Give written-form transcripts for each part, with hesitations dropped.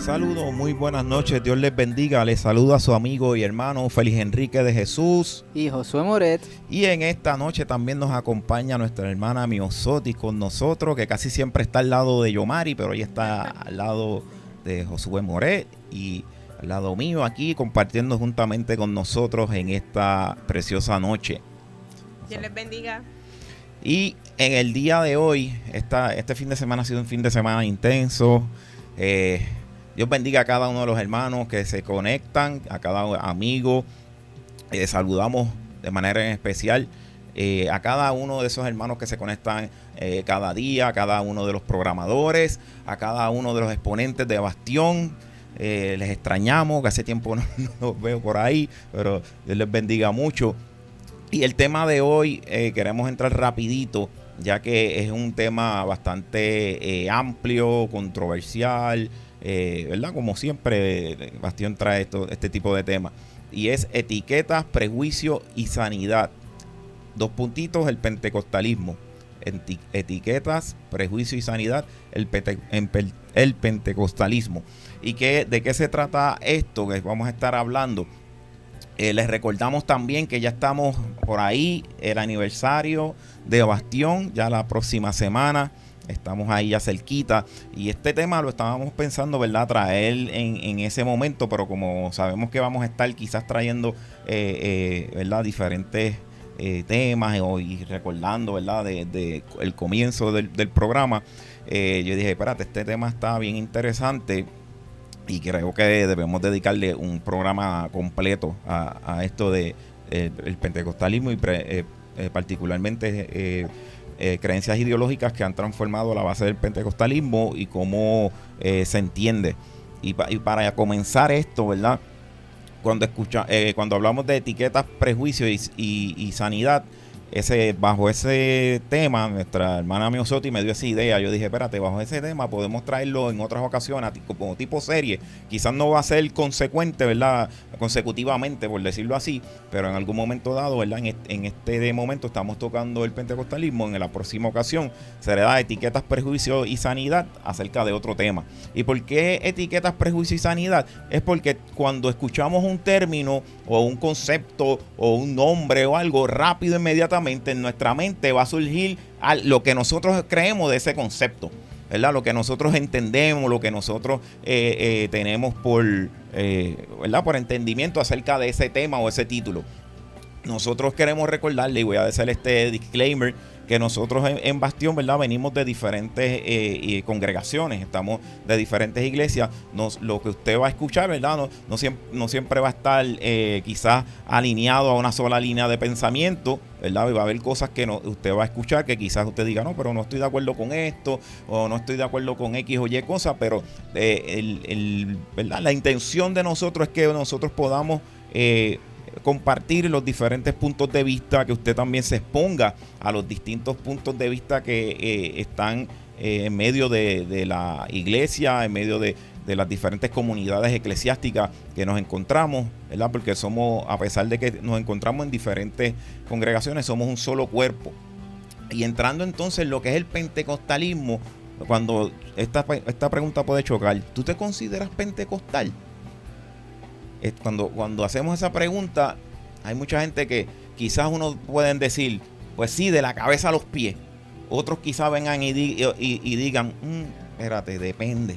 Saludos, muy buenas noches, Dios les bendiga. Les saluda a su amigo y hermano Félix Enrique de Jesús y Josué Moret. Y en esta noche también nos acompaña nuestra hermana Miosotti con nosotros, que casi siempre está al lado de Yomari, pero hoy está al lado de Josué Moret y al lado mío aquí compartiendo juntamente con nosotros en esta preciosa noche. Dios les bendiga. Y en el día de hoy, este fin de semana ha sido un fin de semana intenso. Dios bendiga a cada uno de los hermanos que se conectan, a cada amigo. Saludamos de manera en especial a cada uno de esos hermanos que se conectan cada día, a cada uno de los programadores, a cada uno de los exponentes de Bastión. Les extrañamos, que hace tiempo no los veo por ahí, pero Dios les bendiga mucho. Y el tema de hoy queremos entrar rapidito, ya que es un tema bastante amplio, controversial, ¿verdad? Como siempre, Bastión trae este tipo de temas. Y es etiquetas, prejuicio y sanidad. 2 puntitos, el pentecostalismo. Etiquetas, prejuicio y sanidad, el pentecostalismo. ¿Y de qué se trata esto que vamos a estar hablando? Les recordamos también que ya estamos por ahí, el aniversario de Bastión, ya la próxima semana. Estamos ahí ya cerquita y este tema lo estábamos pensando, ¿verdad?, traer en ese momento, pero como sabemos que vamos a estar quizás trayendo, ¿verdad?, diferentes temas y recordando, ¿verdad?, de el comienzo del programa, yo dije, espérate, este tema está bien interesante y creo que debemos dedicarle un programa completo a esto de el pentecostalismo y particularmente creencias ideológicas que han transformado la base del pentecostalismo y cómo se entiende. Y para comenzar esto, ¿verdad? Cuando hablamos de etiquetas, prejuicios y sanidad, bajo ese tema, nuestra hermana Miosotti me dio esa idea. Yo dije, espérate, bajo ese tema podemos traerlo en otras ocasiones como tipo serie. Quizás no va a ser consecuente, ¿verdad?, consecutivamente, por decirlo así, pero en algún momento dado, ¿verdad?, en este momento estamos tocando el pentecostalismo. En la próxima ocasión será etiquetas, prejuicios y sanidad acerca de otro tema. ¿Y por qué etiquetas, prejuicios y sanidad? Es porque cuando escuchamos un término o un concepto o un nombre o algo, rápido, inmediatamente en nuestra mente va a surgir lo que nosotros creemos de ese concepto, ¿verdad? Lo que nosotros entendemos, lo que nosotros tenemos ¿verdad?, por entendimiento acerca de ese tema o ese título. Nosotros queremos recordarle, y voy a hacer este disclaimer, que nosotros en Bastión, ¿verdad?, venimos de diferentes congregaciones, estamos de diferentes iglesias. Lo que usted va a escuchar, ¿verdad?, no siempre va a estar quizás alineado a una sola línea de pensamiento, ¿verdad? Y va a haber cosas que usted va a escuchar que quizás usted diga, no, pero no estoy de acuerdo con esto, o no estoy de acuerdo con X o Y cosas, pero ¿verdad?, la intención de nosotros es que nosotros podamos compartir los diferentes puntos de vista, que usted también se exponga a los distintos puntos de vista que están en medio de la iglesia, en medio de las diferentes comunidades eclesiásticas que nos encontramos, ¿verdad? Porque somos, a pesar de que nos encontramos en diferentes congregaciones, somos un solo cuerpo. Y entrando entonces en lo que es el pentecostalismo, cuando esta pregunta puede chocar, ¿tú te consideras pentecostal? Cuando hacemos esa pregunta, hay mucha gente que quizás uno pueden decir, pues sí, de la cabeza a los pies. Otros quizás vengan y digan, espérate, depende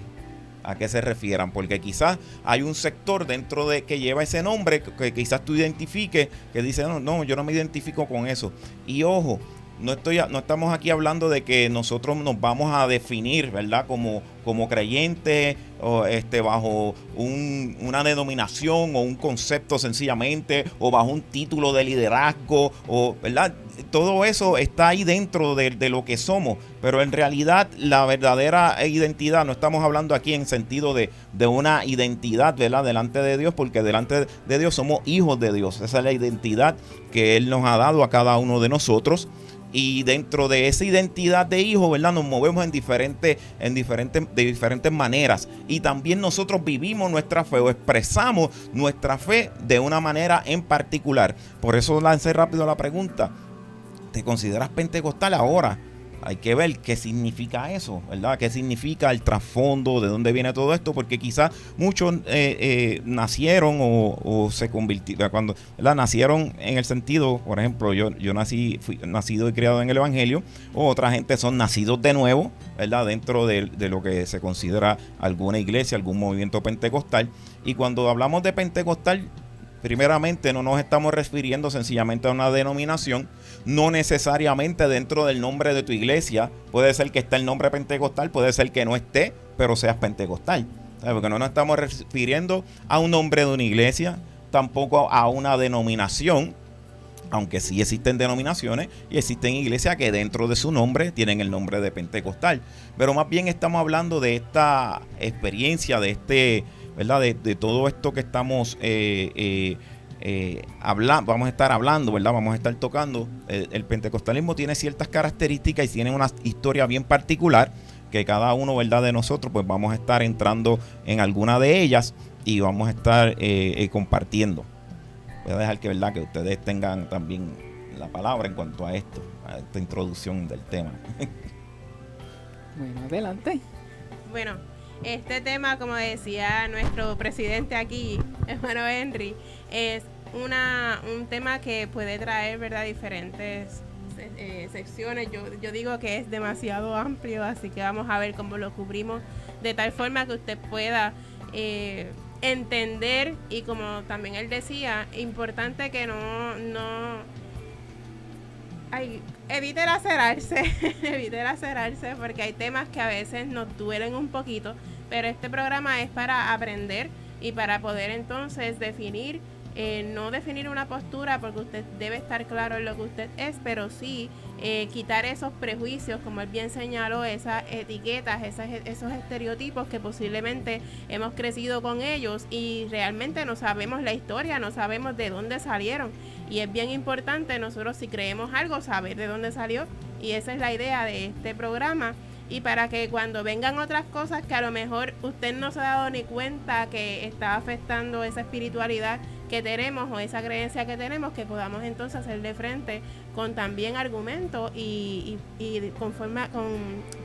a qué se refieran, porque quizás hay un sector dentro de que lleva ese nombre que quizás tú identifiques, que dice, no, yo no me identifico con eso. Y ojo, no estamos aquí hablando de que nosotros nos vamos a definir, ¿verdad?, como creyentes o bajo una denominación o un concepto sencillamente, o bajo un título de liderazgo, o, ¿verdad? Todo eso está ahí dentro de lo que somos, pero en realidad la verdadera identidad, no estamos hablando aquí en sentido de una identidad, ¿verdad?, delante de Dios, porque delante de Dios somos hijos de Dios. Esa es la identidad que Él nos ha dado a cada uno de nosotros. Y dentro de esa identidad de hijo, ¿verdad?, nos movemos de diferentes maneras. Y también nosotros vivimos nuestra fe o expresamos nuestra fe de una manera en particular. Por eso lancé rápido la pregunta, ¿te consideras pentecostal ahora? hay que ver qué significa eso, ¿verdad? ¿Qué significa el trasfondo, de dónde viene todo esto? Porque quizás muchos nacieron o se convirtieron, cuando, ¿verdad? Nacieron en el sentido, por ejemplo, yo fui nacido y criado en el Evangelio, o otra gente son nacidos de nuevo, ¿verdad? Dentro de lo que se considera alguna iglesia, algún movimiento pentecostal. Y cuando hablamos de pentecostal, primeramente no nos estamos refiriendo sencillamente a una denominación, no necesariamente dentro del nombre de tu iglesia. Puede ser que esté el nombre pentecostal, puede ser que no esté, pero seas pentecostal. ¿Sabes? Porque no nos estamos refiriendo a un nombre de una iglesia, tampoco a una denominación, aunque sí existen denominaciones y existen iglesias que dentro de su nombre tienen el nombre de pentecostal. Pero más bien estamos hablando de esta experiencia, de ¿verdad? De todo esto que estamos vamos a estar hablando, ¿verdad? Vamos a estar tocando. El pentecostalismo tiene ciertas características y tiene una historia bien particular que cada uno, ¿verdad? De nosotros pues vamos a estar entrando en alguna de ellas y vamos a estar compartiendo. Voy a dejar que, ¿verdad? Que ustedes tengan también la palabra en cuanto a esto, a esta introducción del tema. Bueno, adelante. Bueno, este tema, como decía nuestro presidente aquí, hermano Henry, es un tema que puede traer, ¿verdad?, diferentes secciones. Yo digo que es demasiado amplio, así que vamos a ver cómo lo cubrimos de tal forma que usted pueda entender, y como también él decía, importante que evite lacerarse, evite lacerarse, porque hay temas que a veces nos duelen un poquito, pero este programa es para aprender y para poder entonces definir, no definir una postura, porque usted debe estar claro en lo que usted es, pero sí quitar esos prejuicios, como él bien señaló, esas etiquetas, esos estereotipos que posiblemente hemos crecido con ellos y realmente no sabemos la historia, no sabemos de dónde salieron. Y es bien importante nosotros, si creemos algo, saber de dónde salió, y esa es la idea de este programa. Y para que cuando vengan otras cosas que a lo mejor usted no se ha dado ni cuenta que está afectando esa espiritualidad que tenemos o esa creencia que tenemos, que podamos entonces hacerle frente con también argumentos y con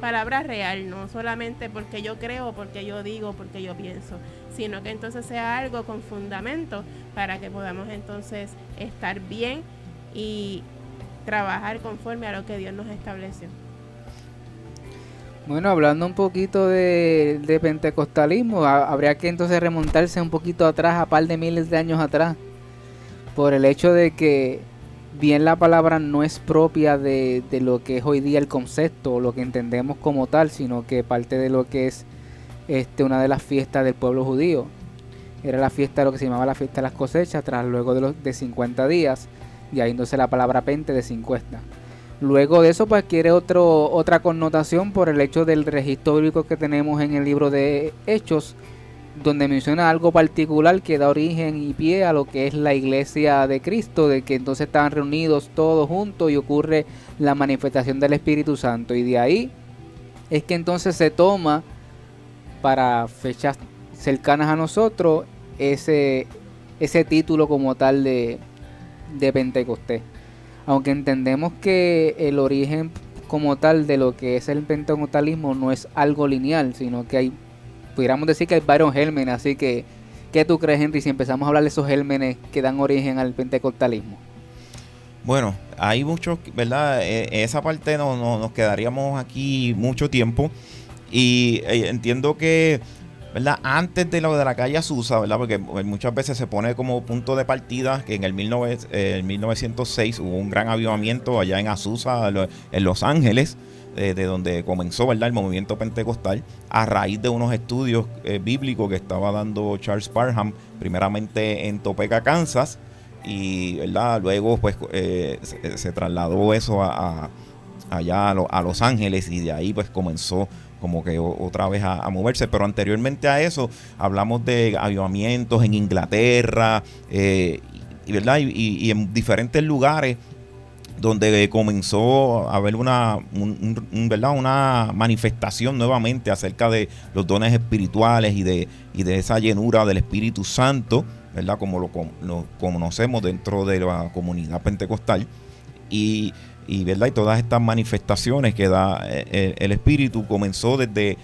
palabras real, no solamente porque yo creo, porque yo digo, porque yo pienso, sino que entonces sea algo con fundamento para que podamos entonces estar bien y trabajar conforme a lo que Dios nos estableció. Bueno, hablando un poquito de pentecostalismo, habría que entonces remontarse un poquito atrás, a par de miles de años atrás, por el hecho de que bien la palabra no es propia de lo que es hoy día el concepto o lo que entendemos como tal, sino que parte de lo que es una de las fiestas del pueblo judío. Era la fiesta, lo que se llamaba la fiesta de las cosechas, tras luego de 50 días, y ahí entonces la palabra pente de 50. Luego de eso pues adquiere otra connotación por el hecho del registro bíblico que tenemos en el libro de Hechos, donde menciona algo particular que da origen y pie a lo que es la iglesia de Cristo, de que entonces estaban reunidos todos juntos y ocurre la manifestación del Espíritu Santo, y de ahí es que entonces se toma para fechas cercanas a nosotros ese título como tal de Pentecostés. Aunque entendemos que el origen como tal de lo que es el pentecostalismo no es algo lineal, sino que pudiéramos decir que hay varios gérmenes. Así que, ¿qué tú crees, Henry, si empezamos a hablar de esos gérmenes que dan origen al pentecostalismo? Bueno, hay muchos, ¿verdad? Esa parte nos quedaríamos aquí mucho tiempo, y entiendo que, ¿verdad? Antes de lo de la calle Azusa, ¿verdad? Porque muchas veces se pone como punto de partida que en el 1906 hubo un gran avivamiento allá en Azusa, en Los Ángeles, de donde comenzó, ¿verdad?, el movimiento pentecostal, a raíz de unos estudios bíblicos que estaba dando Charles Parham, primeramente en Topeka, Kansas, y, ¿verdad?, luego pues se trasladó eso allá a Los Ángeles, y de ahí pues comenzó como que otra vez a moverse. Pero anteriormente a eso hablamos de avivamientos en Inglaterra, ¿verdad? Y en diferentes lugares donde comenzó a haber ¿verdad?, una manifestación nuevamente acerca de los dones espirituales y de esa llenura del Espíritu Santo, ¿verdad?, como lo conocemos dentro de la comunidad pentecostal. Y y verdad, y todas estas manifestaciones que da el Espíritu comenzó desde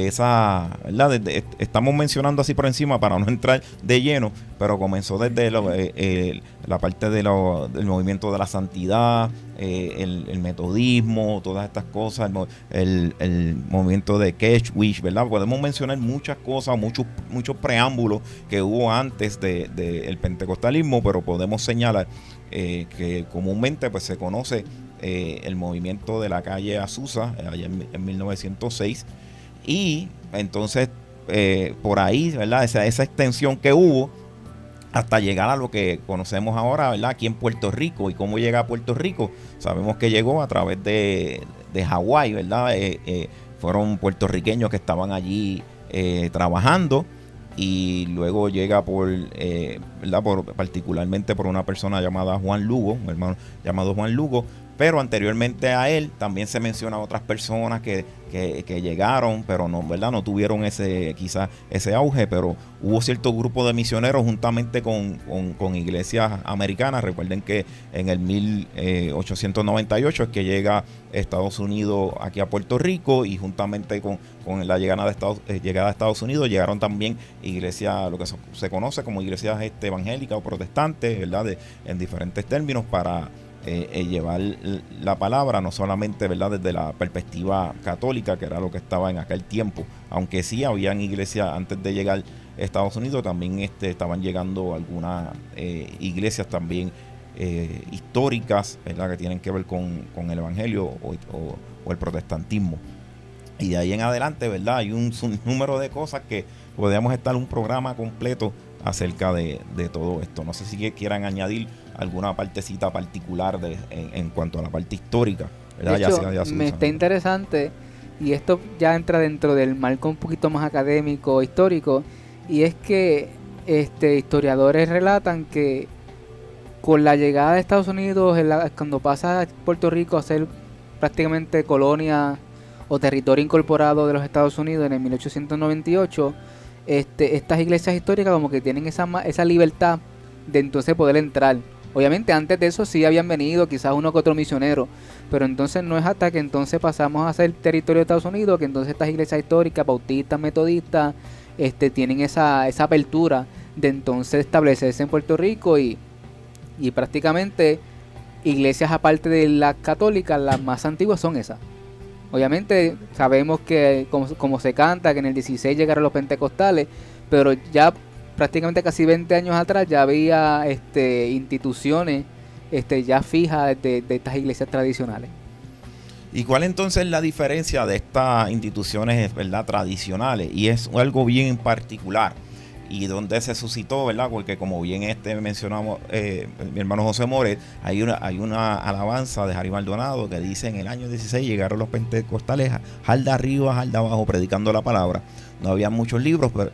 esa, ¿verdad? Estamos mencionando así por encima para no entrar de lleno, pero comenzó desde la parte del movimiento de la santidad, el metodismo, todas estas cosas, el movimiento de Keschwitz, ¿verdad? Podemos mencionar muchas cosas, muchos preámbulos que hubo antes del pentecostalismo, pero podemos señalar que comúnmente pues se conoce el movimiento de la calle Azusa allá en 1906, y entonces por ahí, ¿verdad? Esa extensión que hubo hasta llegar a lo que conocemos ahora, ¿verdad? Aquí en Puerto Rico. ¿Y cómo llega a Puerto Rico? Sabemos que llegó a través de Hawái, ¿verdad? Fueron puertorriqueños que estaban allí trabajando, y luego llega ¿verdad? Particularmente por una persona llamada Juan Lugo, un hermano llamado Juan Lugo. Pero anteriormente a él también se mencionan otras personas que llegaron, pero no, ¿verdad? No tuvieron quizás ese auge, pero hubo cierto grupo de misioneros juntamente con iglesias americanas. Recuerden que en el 1898 es que llega Estados Unidos aquí a Puerto Rico, y juntamente con la llegada de Estados Unidos llegaron también iglesias, lo que se conoce como iglesias evangélicas o protestantes, ¿verdad? En diferentes términos, para llevar la palabra, no solamente, ¿verdad?, desde la perspectiva católica, que era lo que estaba en aquel tiempo, aunque sí habían iglesias antes de llegar a Estados Unidos, también estaban llegando algunas iglesias también históricas, ¿verdad?, que tienen que ver con el evangelio o el protestantismo. Y de ahí en adelante, ¿verdad?, hay un número de cosas que podríamos estar un programa completo acerca de todo esto. No sé si quieran añadir alguna partecita particular en cuanto a la parte histórica, ¿verdad? De hecho, me está interesante, y esto ya entra dentro del marco un poquito más académico, histórico, y es que historiadores relatan que con la llegada de Estados Unidos, cuando pasa a Puerto Rico a ser prácticamente colonia o territorio incorporado de los Estados Unidos en el 1898, estas iglesias históricas como que tienen esa libertad de entonces poder entrar. Obviamente antes de eso sí habían venido quizás uno que otro misionero, pero entonces no es hasta que entonces pasamos a ser territorio de Estados Unidos que entonces estas iglesias históricas, bautistas, metodistas, tienen esa apertura de entonces establecerse en Puerto Rico, y prácticamente iglesias aparte de las católicas, las más antiguas son esas. Obviamente sabemos que como se canta, que en el 16 llegaron los pentecostales, pero ya prácticamente casi 20 años atrás ya había instituciones ya fijas de estas iglesias tradicionales. ¿Y cuál entonces es la diferencia de estas instituciones, ¿verdad?, tradicionales? Y es algo bien particular, y donde se suscitó, ¿verdad? Porque como bien mencionamos, mi hermano José Moret, hay una alabanza de Harry Maldonado que dice: en el año 16 llegaron los pentecostales, jalda arriba, jalda abajo, predicando la palabra. No había muchos libros, pero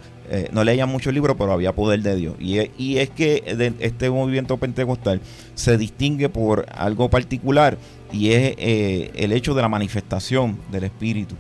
no leían muchos libros, pero había poder de Dios. Y es que este movimiento pentecostal se distingue por algo particular, y es el hecho de la manifestación del Espíritu.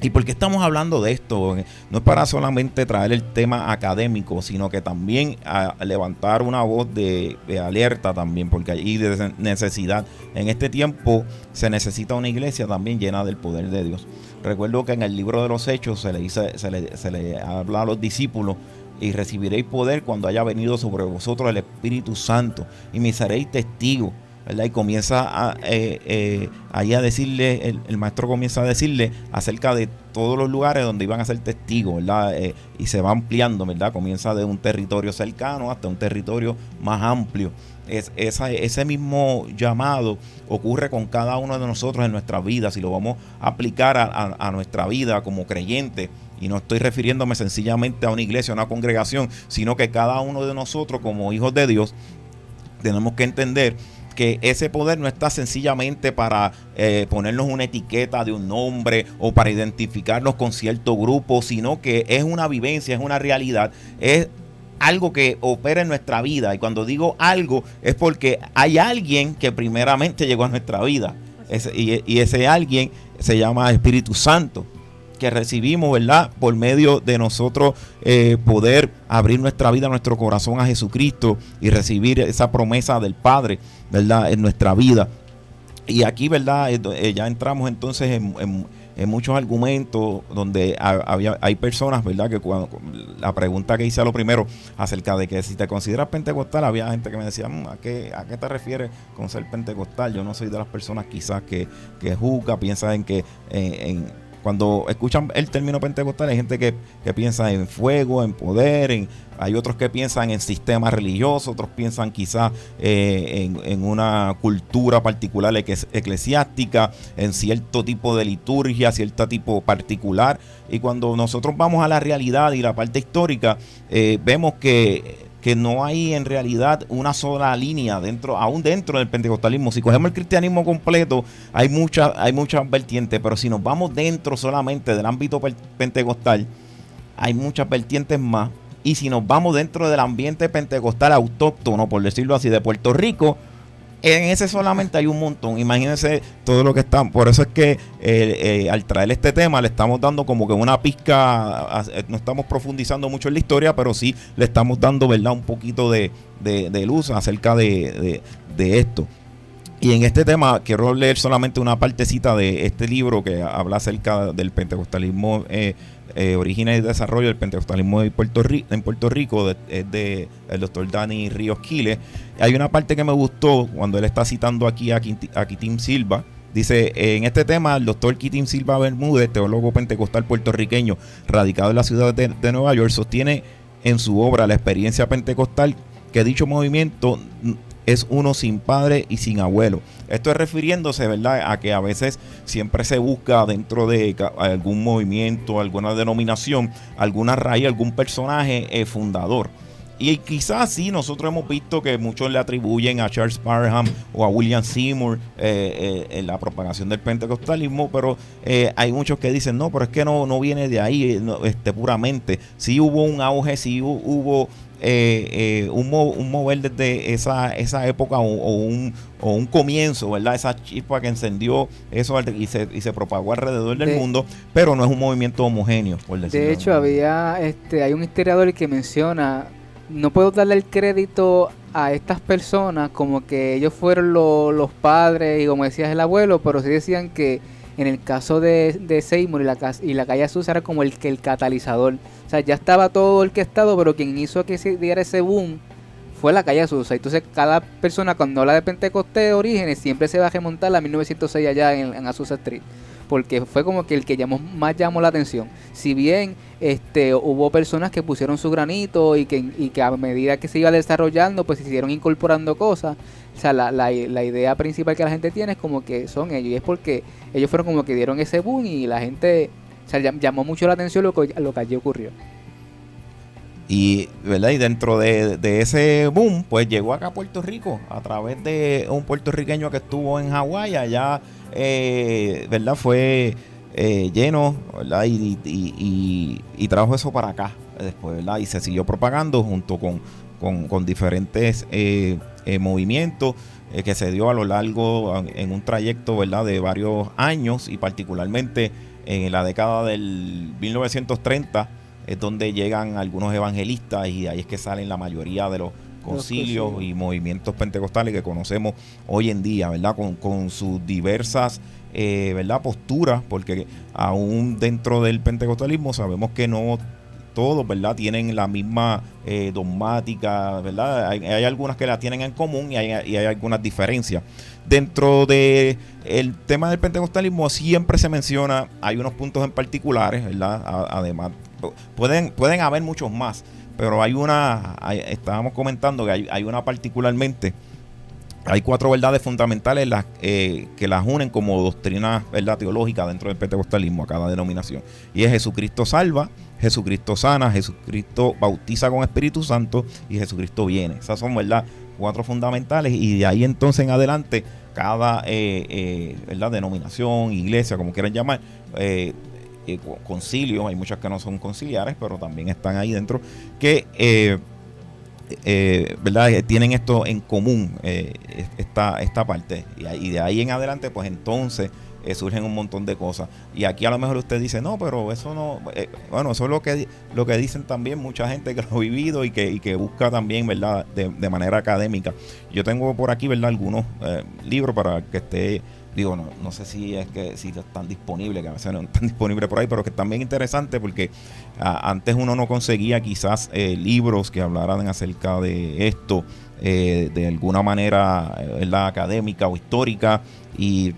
¿Y por qué estamos hablando de esto? No es para solamente traer el tema académico, sino que también a levantar una voz de alerta también, porque hay de necesidad. En este tiempo se necesita una iglesia también llena del poder de Dios. Recuerdo que en el libro de los Hechos se le habla a los discípulos: y recibiréis poder cuando haya venido sobre vosotros el Espíritu Santo, y me seréis testigos, ¿verdad? Y comienza ahí a decirle, el maestro comienza a decirle acerca de todos los lugares donde iban a ser testigos, ¿verdad? Y se va ampliando, ¿verdad? Comienza de un territorio cercano hasta un territorio más amplio. Ese mismo llamado ocurre con cada uno de nosotros en nuestra vida. Si lo vamos a aplicar a nuestra vida como creyentes, y no estoy refiriéndome sencillamente a una iglesia, a una congregación, sino que cada uno de nosotros como hijos de Dios tenemos que entender que ese poder no está sencillamente para ponernos una etiqueta de un nombre o para identificarnos con cierto grupo, sino que es una vivencia, es una realidad, es algo que opera en nuestra vida. Y cuando digo algo es porque hay alguien que primeramente llegó a nuestra vida, y ese alguien se llama Espíritu Santo, que recibimos, ¿verdad?, por medio de nosotros poder abrir nuestra vida, nuestro corazón a Jesucristo y recibir esa promesa del Padre, ¿verdad?, en nuestra vida. Y aquí, ¿verdad? Ya entramos entonces en muchos argumentos donde hay personas, ¿verdad? Que cuando la pregunta que hice a lo primero acerca de que si te consideras pentecostal, había gente que me decía, ¿a qué te refieres con ser pentecostal? Yo no soy de las personas quizás que juzga, piensa en que cuando escuchan el término pentecostal hay gente que piensa en fuego, en poder, hay otros que piensan en sistemas religiosos, otros piensan quizás en una cultura particular eclesiástica, en cierto tipo de liturgia, cierto tipo particular. Y cuando nosotros vamos a la realidad y la parte histórica, vemos que no hay en realidad una sola línea aún dentro del pentecostalismo. Si cogemos el cristianismo completo, hay muchas vertientes, pero si nos vamos dentro solamente del ámbito pentecostal, hay muchas vertientes más. Y si nos vamos dentro del ambiente pentecostal autóctono, por decirlo así, de Puerto Rico, en ese solamente hay un montón. Imagínense todo lo que están. Por eso es que al traer este tema le estamos dando como que una pizca. No estamos profundizando mucho en la historia, pero sí le estamos dando, ¿verdad?, un poquito de luz acerca de esto. Y en este tema quiero leer solamente una partecita de este libro que habla acerca del pentecostalismo, orígenes y desarrollo del pentecostalismo en Puerto Rico, es de el doctor Dani Ríos Quiles. Hay una parte que me gustó cuando él está citando aquí a Quitín Silva. Dice, en este tema, el doctor Quitín Silva Bermúdez, teólogo pentecostal puertorriqueño, radicado en la ciudad de Nueva York, sostiene en su obra La experiencia pentecostal que dicho movimiento es uno sin padre y sin abuelo. Esto es refiriéndose, ¿verdad?, a que a veces siempre se busca dentro de algún movimiento, alguna denominación, alguna raíz, algún personaje fundador. Y quizás sí, nosotros hemos visto que muchos le atribuyen a Charles Parham o a William Seymour en la propagación del pentecostalismo, pero hay muchos que dicen, no, pero es que no viene de ahí puramente. Sí hubo un auge, sí hubo un mover desde esa época o un comienzo, ¿verdad? Esa chispa que encendió eso y se propagó alrededor del mundo, pero no es un movimiento homogéneo, por decirlo. De hecho, hay un historiador que menciona, no puedo darle el crédito a estas personas como que ellos fueron los padres y como decías el abuelo, pero sí decían que en el caso de Seymour y la calle Azusa era como el catalizador. O sea, ya estaba todo orquestado, pero quien hizo que se diera ese boom fue la calle Azusa. Entonces cada persona cuando habla de Pentecostés de Orígenes siempre se va a remontar a 1906 allá en Azusa Street, porque fue como que el que más llamó la atención. Si bien hubo personas que pusieron su granito y que a medida que se iba desarrollando pues se siguieron incorporando cosas. O sea, la idea principal que la gente tiene es como que son ellos, y es porque ellos fueron como que dieron ese boom y la gente, o sea, llamó mucho la atención lo que allí ocurrió. Y, ¿verdad?, y dentro de ese boom, pues llegó acá a Puerto Rico a través de un puertorriqueño que estuvo en Hawái. Allá, ¿verdad?, fue lleno, ¿verdad?, y trajo eso para acá después, ¿verdad?, y se siguió propagando junto con diferentes movimientos que se dio a lo largo en un trayecto, ¿verdad?, de varios años, y particularmente en la década del 1930 es donde llegan algunos evangelistas, y ahí es que salen la mayoría de los concilios y movimientos pentecostales que conocemos hoy en día, ¿verdad?, con sus diversas ¿verdad?, posturas, porque aún dentro del pentecostalismo sabemos que no todos, ¿verdad?, tienen la misma dogmática, ¿verdad? Hay algunas que la tienen en común y hay algunas diferencias. Dentro de el tema del pentecostalismo siempre se menciona, hay unos puntos en particulares, ¿verdad? Además, pueden haber muchos más, pero estábamos comentando que hay una particularmente. Hay 4 verdades fundamentales que las unen como doctrina, ¿verdad?, teológica dentro del pentecostalismo a cada denominación. Y es: Jesucristo salva, Jesucristo sana, Jesucristo bautiza con Espíritu Santo y Jesucristo viene. Esas son, ¿verdad?, 4 fundamentales, y de ahí entonces en adelante cada ¿verdad?, denominación, iglesia, como quieran llamar, concilio, hay muchas que no son conciliares, pero también están ahí dentro, que ¿verdad?, tienen esto en común, esta parte, y de ahí en adelante pues entonces surgen un montón de cosas. Y aquí a lo mejor usted dice, no, pero eso no, bueno, eso es lo que dicen también mucha gente que lo ha vivido y que busca también, ¿verdad?, de manera académica. Yo tengo por aquí, ¿verdad?, algunos libros para que esté Digo, no sé si es que si están disponibles, que a veces no están disponibles por ahí, pero que están bien interesantes porque antes uno no conseguía quizás libros que hablaran acerca de esto de alguna manera, ¿verdad?, académica o histórica. Y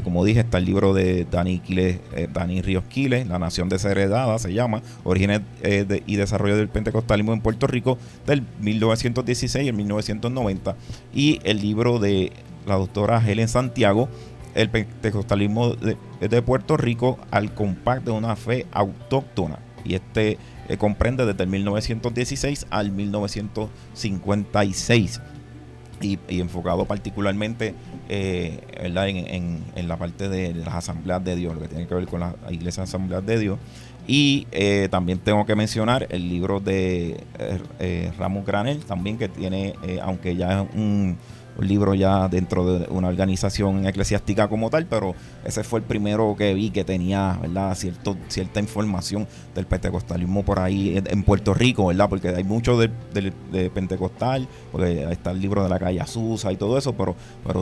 como dije, está el libro de Dani Ríos Quiles, La Nación Desheredada, se llama, Orígenes y Desarrollo del Pentecostalismo en Puerto Rico, del 1916 y el 1990. Y el libro de la doctora Helen Santiago, El Pentecostalismo de Puerto Rico al compás de una fe autóctona. Y comprende desde el 1916 al 1956. Y enfocado particularmente ¿verdad?, en la parte de las asambleas de Dios, lo que tiene que ver con las iglesias asambleas de Dios. Y también tengo que mencionar el libro de Ramos Granel, también, que tiene, aunque ya es un libro ya dentro de una organización eclesiástica como tal, pero ese fue el primero que vi que tenía, ¿verdad?, cierta información del pentecostalismo por ahí en Puerto Rico, ¿verdad?, porque hay mucho de pentecostal, porque está el libro de la calle Azusa y todo eso, pero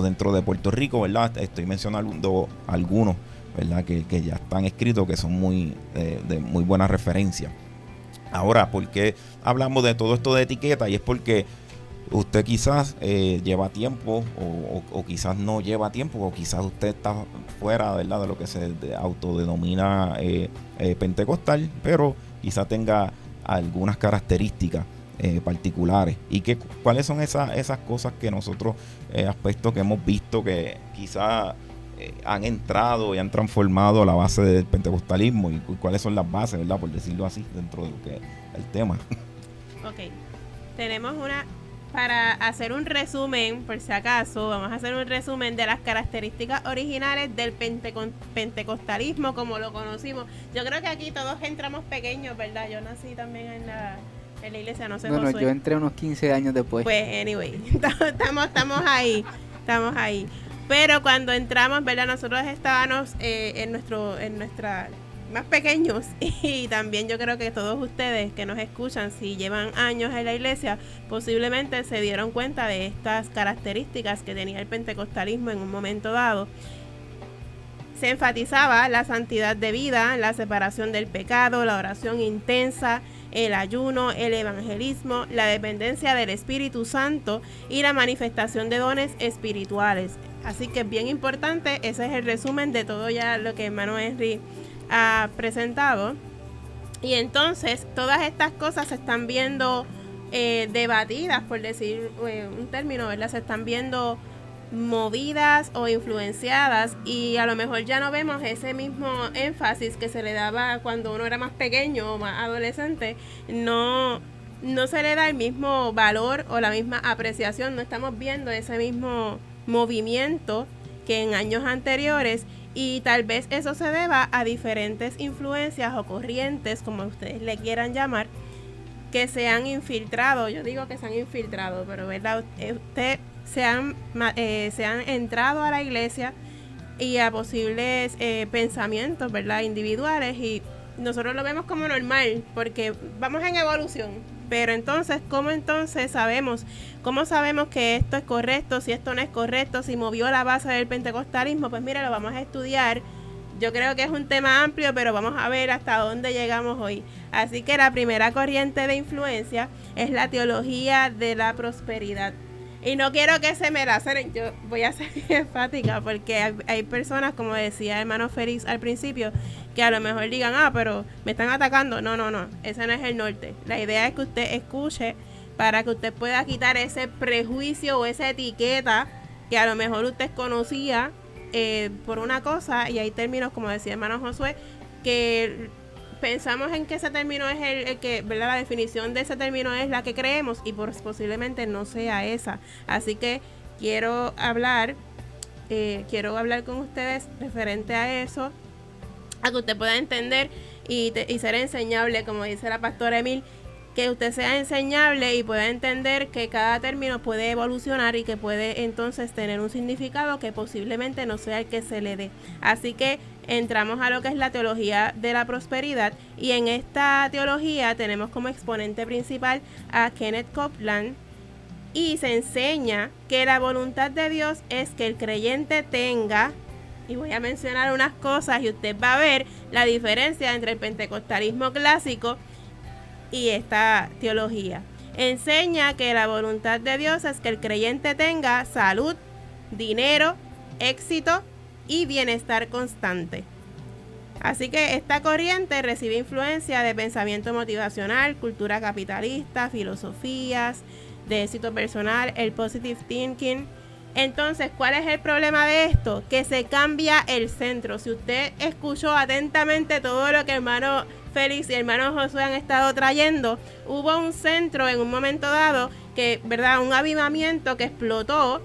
dentro de Puerto Rico, ¿verdad?, estoy mencionando algunos, ¿verdad?, que ya están escritos, que son muy de muy buena referencia. Ahora, ¿por qué hablamos de todo esto de etiqueta? Y es porque usted quizás lleva tiempo o quizás no lleva tiempo, o quizás usted está fuera, ¿verdad?, de lo que se autodenomina pentecostal, pero quizás tenga algunas características particulares. ¿Y cuáles son esas cosas que nosotros, aspectos que hemos visto que quizás han entrado y han transformado la base del pentecostalismo, y cuáles son las bases, ¿verdad?, por decirlo así, dentro de lo que es el tema? Ok, tenemos para hacer un resumen, por si acaso, vamos a hacer un resumen de las características originales del pentecostalismo como lo conocimos. Yo creo que aquí todos entramos pequeños, ¿verdad? Yo nací también en la iglesia, no sé. Bueno, yo entré unos 15 años después. Pues, anyway, estamos ahí. Pero cuando entramos, ¿verdad?, nosotros estábamos en nuestra más pequeños, y también yo creo que todos ustedes que nos escuchan, si llevan años en la iglesia, posiblemente se dieron cuenta de estas características que tenía el pentecostalismo en un momento dado. Se enfatizaba la santidad de vida, la separación del pecado, la oración intensa, el ayuno, el evangelismo, la dependencia del Espíritu Santo y la manifestación de dones espirituales. Así que es bien importante, ese es el resumen de todo ya lo que hermano Henry ha presentado. Y entonces todas estas cosas se están viendo debatidas, por decir un término, ¿verdad? Se están viendo movidas o influenciadas, y a lo mejor ya no vemos ese mismo énfasis que se le daba cuando uno era más pequeño o más adolescente. No se le da el mismo valor o la misma apreciación, no estamos viendo ese mismo movimiento que en años anteriores. Y tal vez eso se deba a diferentes influencias o corrientes, como ustedes le quieran llamar, que se han infiltrado. Yo digo que se han infiltrado, pero ¿verdad? Usted se han entrado a la iglesia y a posibles pensamientos, ¿verdad?, individuales, y nosotros lo vemos como normal porque vamos en evolución. Pero entonces, ¿cómo sabemos que esto es correcto, si esto no es correcto, si movió la base del pentecostalismo? Pues mira, lo vamos a estudiar. Yo creo que es un tema amplio, pero vamos a ver hasta dónde llegamos hoy. Así que la primera corriente de influencia es la teología de la prosperidad. Y no quiero que se me laceren, yo voy a ser enfática, porque hay personas, como decía el hermano Félix al principio, que a lo mejor digan, pero me están atacando. No, ese no es el norte. La idea es que usted escuche para que usted pueda quitar ese prejuicio o esa etiqueta que a lo mejor usted conocía por una cosa, y hay términos, como decía el hermano Josué, que pensamos en que ese término es el que, ¿verdad?, la definición de ese término es la que creemos, y posiblemente no sea esa. Así que quiero hablar con ustedes referente a eso, a que usted pueda entender y ser enseñable, como dice la pastora Emil, que usted sea enseñable y pueda entender que cada término puede evolucionar y que puede entonces tener un significado que posiblemente no sea el que se le dé. Así que entramos a lo que es la teología de la prosperidad, y en esta teología tenemos como exponente principal a Kenneth Copeland, y se enseña que la voluntad de Dios es que el creyente tenga Y voy a mencionar unas cosas y usted va a ver la diferencia entre el pentecostalismo clásico y esta teología. Enseña que la voluntad de Dios es que el creyente tenga salud, dinero, éxito y bienestar constante. Así que esta corriente recibe influencia de pensamiento motivacional, cultura capitalista, filosofías de éxito personal, el positive thinking. Entonces, ¿cuál es el problema de esto? Que se cambia el centro. Si usted escuchó atentamente todo lo que hermano Félix y hermano Josué han estado trayendo, hubo un centro en un momento dado que, ¿verdad? Un avivamiento que explotó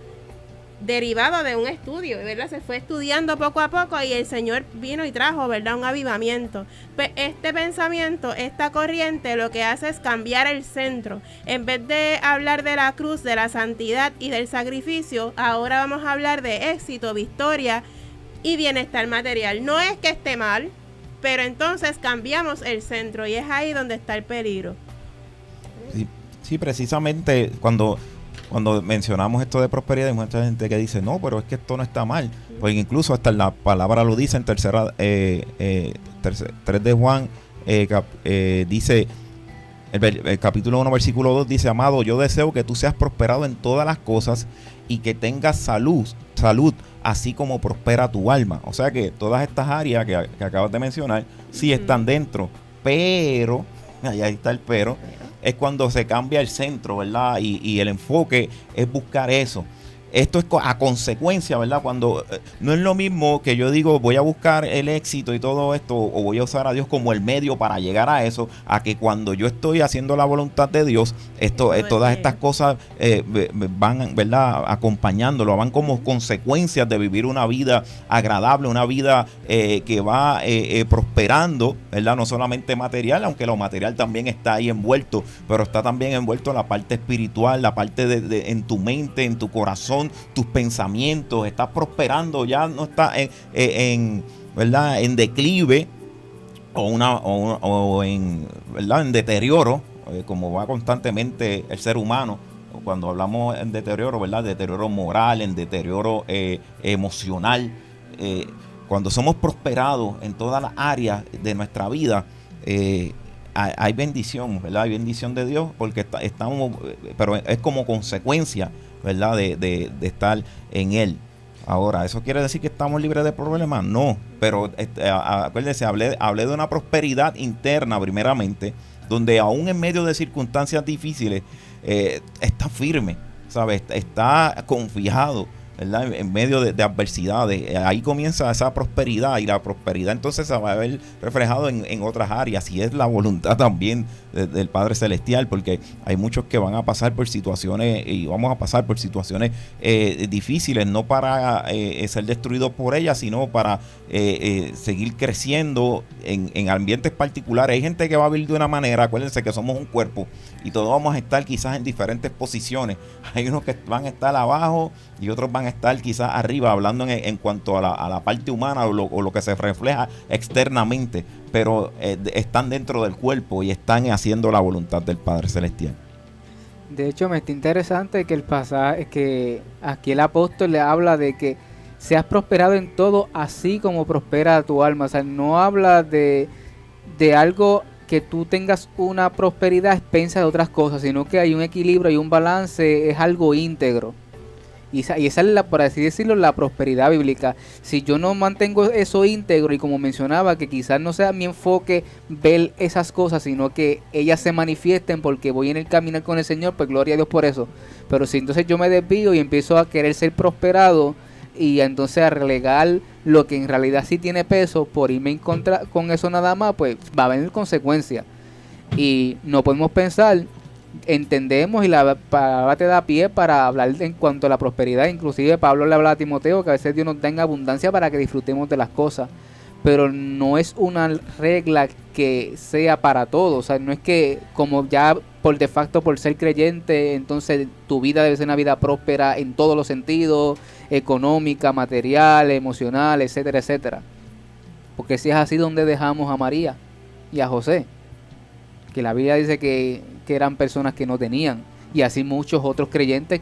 derivado de un estudio, ¿verdad? Se fue estudiando poco a poco y el Señor vino y trajo, ¿verdad? Un avivamiento. Este pensamiento, esta corriente, lo que hace es cambiar el centro. En vez de hablar de la cruz, de la santidad y del sacrificio, ahora vamos a hablar de éxito, victoria y bienestar material. No es que esté mal, pero entonces cambiamos el centro y es ahí donde está el peligro. Sí, precisamente cuando mencionamos esto de prosperidad, hay mucha gente que dice, no, pero es que esto no está mal. Pues incluso hasta la palabra lo dice en 3 de Juan, dice, el capítulo 1, versículo 2, dice, amado, yo deseo que tú seas prosperado en todas las cosas y que tengas salud, así como prospera tu alma. O sea que todas estas áreas que acabas de mencionar, sí están dentro, pero, ahí está el pero, es cuando se cambia el centro, ¿verdad? Y el enfoque es buscar eso. Esto es a consecuencia, ¿verdad? Cuando no es lo mismo que yo digo voy a buscar el éxito y todo esto, o voy a usar a Dios como el medio para llegar a eso, a que cuando yo estoy haciendo la voluntad de Dios, todas estas cosas van, ¿verdad? Acompañándolo, van como consecuencias de vivir una vida agradable, una vida que va prosperando, ¿verdad? No solamente material, aunque lo material también está ahí envuelto, pero está también envuelto la parte espiritual, la parte en tu mente, en tu corazón, tus pensamientos, estás prosperando, ya no estás ¿verdad? En declive o en, ¿verdad? En deterioro, como va constantemente el ser humano. Cuando hablamos en deterioro, ¿verdad? Deterioro moral, en deterioro emocional. Cuando somos prosperados en todas las áreas de nuestra vida, hay bendición, ¿verdad? Hay bendición de Dios porque estamos, pero es como consecuencia, ¿verdad? De estar en Él. Ahora, ¿eso quiere decir que estamos libres de problemas? No, pero acuérdense, hablé de una prosperidad interna primeramente, donde aún en medio de circunstancias difíciles está firme, ¿sabes? Está confiado, ¿verdad? En medio de adversidades. Ahí comienza esa prosperidad, y la prosperidad entonces se va a ver reflejado en otras áreas, y es la voluntad también del Padre Celestial, porque hay muchos que van a pasar por situaciones, y vamos a pasar por situaciones difíciles, no para ser destruidos por ellas, sino para seguir creciendo en ambientes particulares. Hay gente que va a vivir de una manera, acuérdense que somos un cuerpo y todos vamos a estar quizás en diferentes posiciones. Hay unos que van a estar abajo y otros van a estar quizás arriba, hablando en cuanto a la parte humana o lo que se refleja externamente, pero están dentro del cuerpo y están haciendo la voluntad del Padre Celestial. De hecho, me está interesante que el pasaje, que aquí el apóstol le habla de que seas prosperado en todo, así como prospera tu alma. O sea, no habla de algo que tú tengas una prosperidad a expensas de otras cosas, sino que hay un equilibrio y un balance, es algo íntegro. Y esa es, por así decirlo, la prosperidad bíblica. Si yo no mantengo eso íntegro, y como mencionaba, que quizás no sea mi enfoque ver esas cosas, sino que ellas se manifiesten porque voy en el caminar con el Señor, pues gloria a Dios por eso. Pero si entonces yo me desvío y empiezo a querer ser prosperado, y entonces a relegar lo que en realidad sí tiene peso por irme en contra con eso nada más, pues va a venir consecuencias. Y no podemos pensar, entendemos, y la palabra te da pie para hablar en cuanto a la prosperidad. Inclusive Pablo le habla a Timoteo que a veces Dios nos da en abundancia para que disfrutemos de las cosas, pero no es una regla que sea para todos. O sea, no es que como ya por de facto, por ser creyente, entonces tu vida debe ser una vida próspera en todos los sentidos, económica, material, emocional, etcétera, etcétera. Porque si es así, ¿dónde dejamos a María y a José? Que la Biblia dice que eran personas que no tenían, y así muchos otros creyentes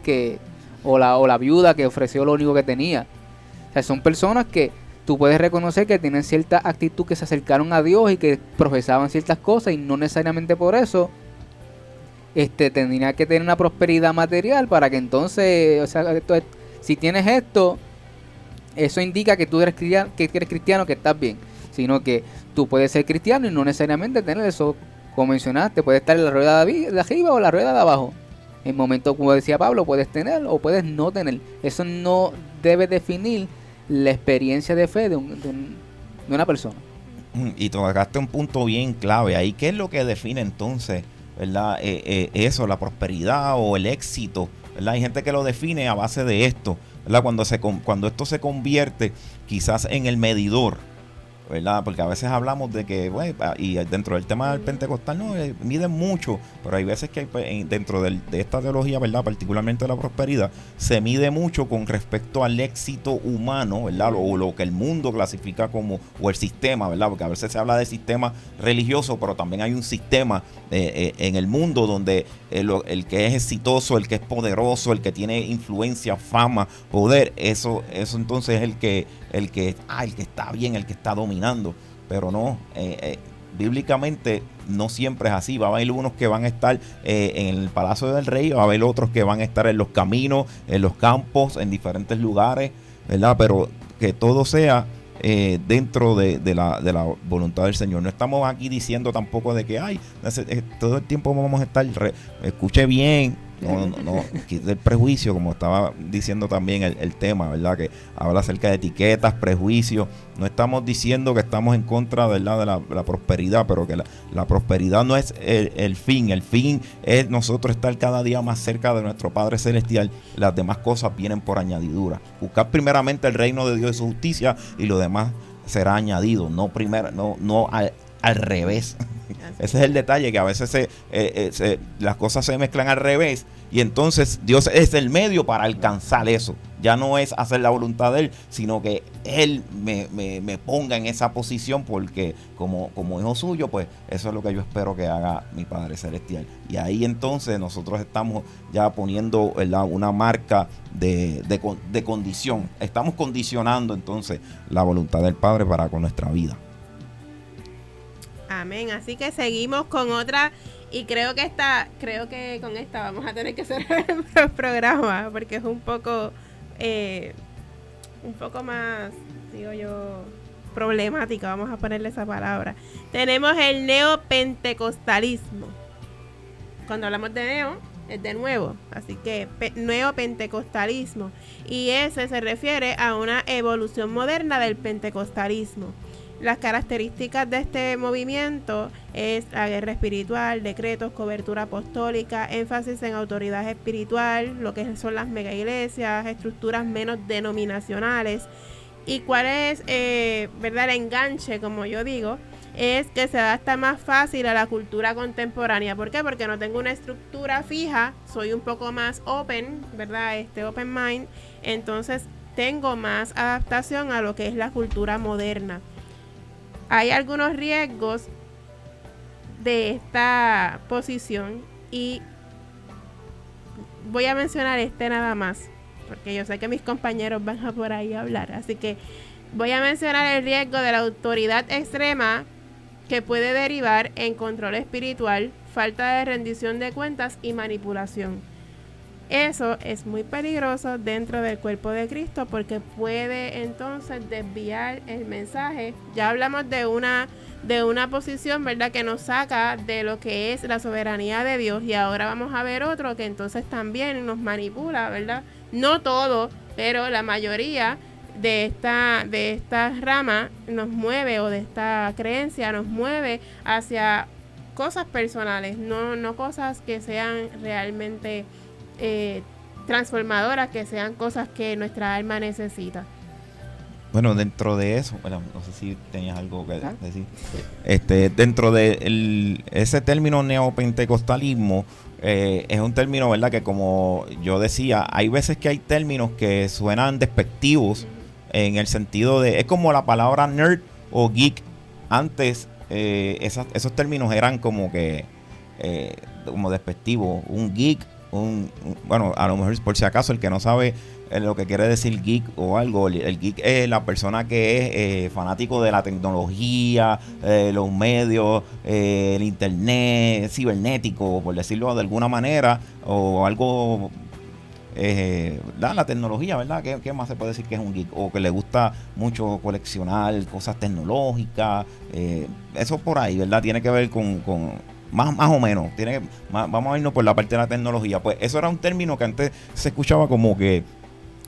o la viuda que ofreció lo único que tenía. O sea, son personas que tú puedes reconocer que tienen cierta actitud, que se acercaron a Dios y que profesaban ciertas cosas, y no necesariamente por eso tendría que tener una prosperidad material para que entonces, o sea, si tienes esto, eso indica que tú eres cristiano, que estás bien. Sino que tú puedes ser cristiano y no necesariamente tener eso. Como mencionaste, puedes estar en la rueda de arriba o la rueda de abajo. En momentos, como decía Pablo, puedes tener o puedes no tener. Eso no debe definir la experiencia de fe de una persona. Y tocaste un punto bien clave ahí. ¿Qué es lo que define entonces, verdad, eso, la prosperidad o el éxito? ¿Verdad? Hay gente que lo define a base de esto, ¿verdad? Cuando esto se convierte quizás en el medidor, ¿verdad? Porque a veces hablamos de que, bueno, y dentro del tema del pentecostal no miden mucho, pero hay veces que dentro de esta teología, ¿verdad? Particularmente la prosperidad, se mide mucho con respecto al éxito humano, ¿verdad? O lo que el mundo clasifica como, o el sistema, ¿verdad? Porque a veces se habla de sistema religioso, pero también hay un sistema en el mundo donde el que es exitoso, el que es poderoso, el que tiene influencia, fama, poder, eso entonces es el que está bien, el que está dominando. Pero no, bíblicamente no siempre es así. Va a haber unos que van a estar en el palacio del rey, va a haber otros que van a estar en los caminos, en los campos, en diferentes lugares, ¿verdad? Pero que todo sea dentro de la voluntad del Señor. No estamos aquí diciendo tampoco de que todo el tiempo vamos a estar escuche bien, no quite el prejuicio, como estaba diciendo también el tema, ¿verdad? Que habla acerca de etiquetas, prejuicios. No estamos diciendo que estamos en contra, ¿verdad?, de la prosperidad, pero que la prosperidad no es el fin. El fin es nosotros estar cada día más cerca de nuestro Padre Celestial. Las demás cosas vienen por añadidura. Buscar primeramente el reino de Dios y su justicia, y lo demás será añadido, no al revés. Ese es el detalle, que a veces las cosas se mezclan al revés, y entonces Dios es el medio para alcanzar eso. Ya no es hacer la voluntad de Él, sino que Él me ponga en esa posición, porque como hijo suyo, pues eso es lo que yo espero que haga mi Padre Celestial. Y ahí entonces nosotros estamos ya poniendo, ¿verdad?, una marca de condición. Estamos condicionando entonces la voluntad del Padre para con nuestra vida. Amén. Así que seguimos con otra, y creo que con esta vamos a tener que cerrar el programa, porque es un poco más, digo yo, problemática, vamos a ponerle esa palabra. Tenemos el neopentecostalismo. Cuando hablamos de neo, es de nuevo, así que neopentecostalismo, y ese se refiere a una evolución moderna del pentecostalismo. Las características de este movimiento es la guerra espiritual, decretos, cobertura apostólica, énfasis en autoridad espiritual, lo que son las mega iglesias, estructuras menos denominacionales. ¿Y cuál es, verdad, el enganche, como yo digo? Es que se adapta más fácil a la cultura contemporánea. ¿Por qué? Porque no tengo una estructura fija, soy un poco más open, ¿verdad? Open mind, entonces tengo más adaptación a lo que es la cultura moderna. Hay algunos riesgos de esta posición, y voy a mencionar nada más, porque yo sé que mis compañeros van a por ahí a hablar. Así que voy a mencionar el riesgo de la autoridad extrema, que puede derivar en control espiritual, falta de rendición de cuentas y manipulación. Eso es muy peligroso dentro del cuerpo de Cristo, porque puede entonces desviar el mensaje. Ya hablamos de una posición, ¿verdad?, que nos saca de lo que es la soberanía de Dios, y ahora vamos a ver otro que entonces también nos manipula, ¿verdad? No todo, pero la mayoría de esta rama nos mueve, o de esta creencia nos mueve hacia cosas personales, no cosas que sean realmente transformadoras, que sean cosas que nuestra alma necesita. Bueno, dentro de eso, bueno, no sé si tenías algo que decir. Dentro de ese término neopentecostalismo, es un término, ¿verdad?, que, como yo decía, hay veces que hay términos que suenan despectivos, en el sentido de, es como la palabra nerd o geek. Antes esos términos eran como que como despectivos. Un geek bueno, a lo mejor por si acaso el que no sabe lo que quiere decir geek o algo, el geek es la persona que es fanático de la tecnología, los medios, el internet, cibernético, por decirlo de alguna manera, o algo, la tecnología, ¿verdad? ¿Qué más se puede decir que es un geek? O que le gusta mucho coleccionar cosas tecnológicas, eso por ahí, ¿verdad? Tiene que ver con más o menos, vamos a irnos por la parte de la tecnología. Pues eso era un término que antes se escuchaba como que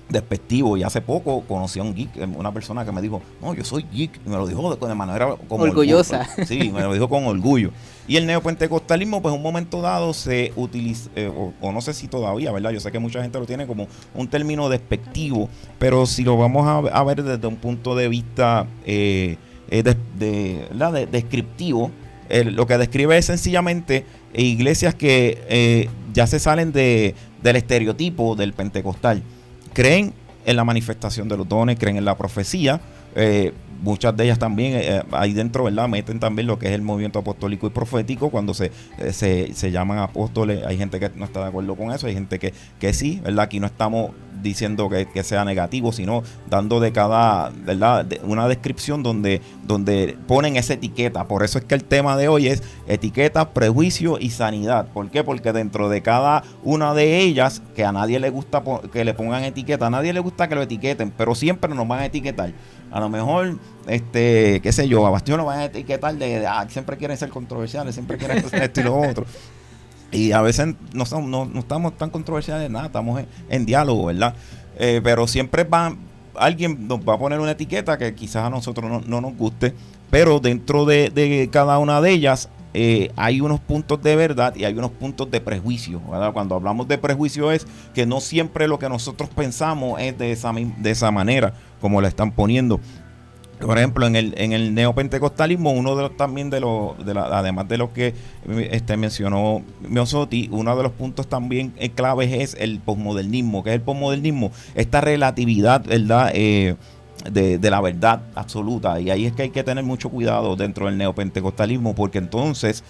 despectivo, y hace poco conocí a un geek, una persona que me dijo, no, yo soy geek, y me lo dijo de manera como orgullosa. Sí, me lo dijo con orgullo. Y el neopentecostalismo, pues en un momento dado se utiliza, o no sé si todavía, ¿verdad? Yo sé que mucha gente lo tiene como un término despectivo, pero si lo vamos a ver desde un punto de vista descriptivo, lo que describe es sencillamente iglesias que ya se salen del estereotipo del pentecostal. Creen en la manifestación de los dones, creen en la profecía. Muchas de ellas también, ahí dentro, ¿verdad? Meten también lo que es el movimiento apostólico y profético. Cuando se llaman apóstoles, hay gente que no está de acuerdo con eso, hay gente que sí, ¿verdad? Aquí no estamos diciendo que sea negativo, sino dando de cada, ¿verdad?, una descripción donde ponen esa etiqueta. Por eso es que el tema de hoy es etiquetas, prejuicio y sanidad. ¿Por qué? Porque dentro de cada una de ellas, que a nadie le gusta que le pongan etiqueta, a nadie le gusta que lo etiqueten, pero siempre nos van a etiquetar. A lo mejor, qué sé yo, a Bastión lo van a etiquetar siempre quieren ser controversiales, siempre quieren hacer esto y lo otro. Y a veces no estamos tan controversiales de nada, estamos en diálogo, ¿verdad? Pero siempre alguien nos va a poner una etiqueta que quizás a nosotros no nos guste, pero dentro de cada una de ellas hay unos puntos de verdad y hay unos puntos de prejuicio, ¿verdad? Cuando hablamos de prejuicio es que no siempre lo que nosotros pensamos es de esa manera, como la están poniendo. Por ejemplo, en el neopentecostalismo, uno de los también además de lo que mencionó Miosotti, uno de los puntos también claves es el posmodernismo. ¿Qué es el posmodernismo? Esta relatividad, ¿verdad?, de la verdad absoluta. Y ahí es que hay que tener mucho cuidado dentro del neopentecostalismo, porque entonces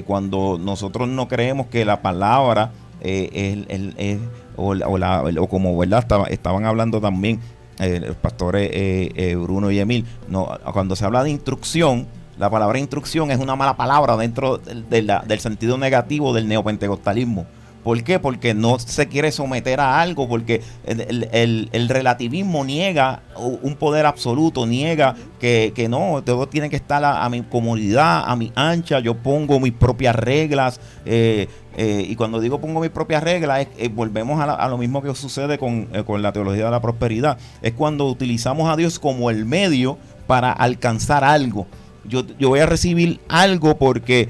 cuando nosotros no creemos que la palabra o como, ¿verdad?, estaban hablando también los pastores Bruno y Emil, cuando se habla de instrucción, la palabra instrucción es una mala palabra dentro del sentido negativo del neopentecostalismo. ¿Por qué? Porque no se quiere someter a algo, porque el relativismo niega un poder absoluto, niega que no, todo tiene que estar a mi comodidad, a mi ancha, yo pongo mis propias reglas, y cuando digo pongo mis propias reglas, volvemos a lo mismo que sucede con la teología de la prosperidad, es cuando utilizamos a Dios como el medio para alcanzar algo. Yo voy a recibir algo porque